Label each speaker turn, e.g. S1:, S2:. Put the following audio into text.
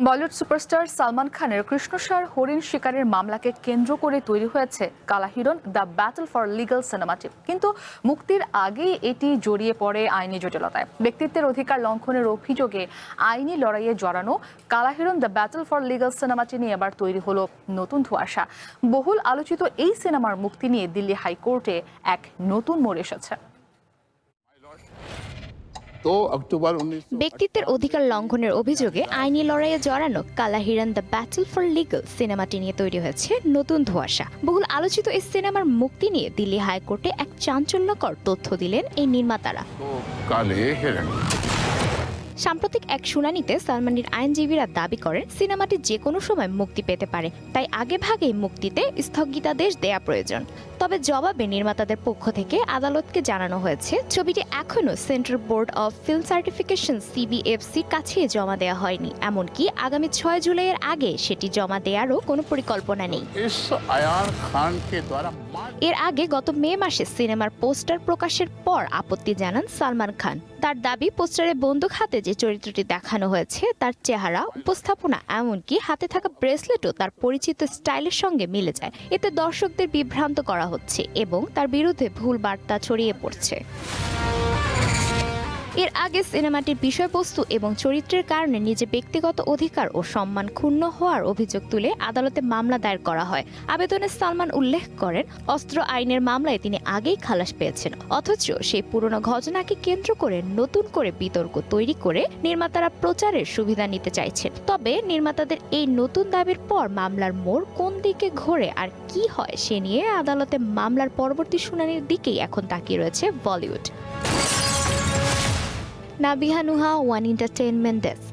S1: Bollywood superstar Salman খানের কৃষ্ণসার হরিণ শিকারের মামলাকে কেন্দ্র করে তৈরি হয়েছে কালা Hiran the battle for legal সিনেমাটি। কিন্তু মুক্তির আগেই এটি জড়িয়ে পড়ে আইনি জটিলতায়। ব্যক্তিত্বের অধিকার লঙ্ঘনের অভিযোগে আইনি লড়াইয়ে জড়ানো কালা Hiran the battle for legal সিনেমাটি নিয়ে এবার তৈরি হলো নতুন ধোঁয়াশা। বহুল আলোচিত এই সিনেমার মুক্তি নিয়ে দিল্লি হাইকোর্টে এক নতুন মোড় এসেছে।
S2: ব্যক্তিত্বের অধিকার লঙ্ঘনের অভিযোগে আইনি লড়াইয়ে জড়ানো কালা Hiran the battle for legal সিনেমাটি নিয়ে তৈরি হয়েছে নতুন ধোঁয়াশা। বহুল আলোচিত এই সিনেমার মুক্তি নিয়ে দিল্লি হাইকোর্টে এক চাঞ্চল্যকর তথ্য দিলেন এই নির্মাতারা। সাম্প্রতিক এক শুনানিতে সালমানের আইনজীবীরা দাবি করেন সিনেমাটি যে কোনো সময় মুক্তি পেতে পারে, তাই আগে ভাগেই মুক্তিতে স্থগিতাদেশ দেয়া প্রয়োজন। তবে জবাবে নির্মাতাদের পক্ষ থেকে আদালতকে জানানো হয়েছে ছবিটি এখনও central board of film certification সিবিএফসির কাছে জমা দেওয়া হয়নি, এমনকি আগামী 6 জুলাইয়ের আগে সেটি জমা দেওয়ারও কোনো পরিকল্পনা নেই। এর আগে গত মে মাসে সিনেমার পোস্টার প্রকাশের পর আপত্তি জানান সালমান খান। তার দাবি, পোস্টারে বন্দুক হাতে যে চরিত্রটি দেখানো হয়েছে তার চেহারা, উপস্থাপনা, এমনকি হাতে থাকা ব্রেসলেটও তার পরিচিত স্টাইলের সঙ্গে মিলে যায়। এতে দর্শকদের বিভ্রান্ত করা হচ্ছে এবং তার বিরুদ্ধে ভুল বার্তা ছড়িয়ে পড়ছে। এর আগে সিনেমাটির বিষয়বস্তু এবং চরিত্রের কারণে নিজের ব্যক্তিগত অধিকার ও সম্মান ক্ষুণ্ণ হওয়ার অভিযোগ তুলে আদালতে মামলা দায়ের করা হয়। আবেদনে সালমান উল্লেখ করেন, অস্ত্র আইনের মামলায় তিনি আগেই খালাস পেয়েছেন, অথচ সেই পুরনো ঘটনাকে কেন্দ্র করে নতুন করে বিতর্ক তৈরি করে নির্মাতারা প্রচারের সুবিধা নিতে চাইছেন। তবে নির্মাতাদের এই নতুন দাবির পর মামলার মোড় কোন দিকে ঘোরে আর কি হয় সে নিয়ে আদালতে মামলার পরবর্তী শুনানির দিকেই এখন তাকিয়ে রয়েছে Bollywood. Nabiha Nuha, one entertainment desk.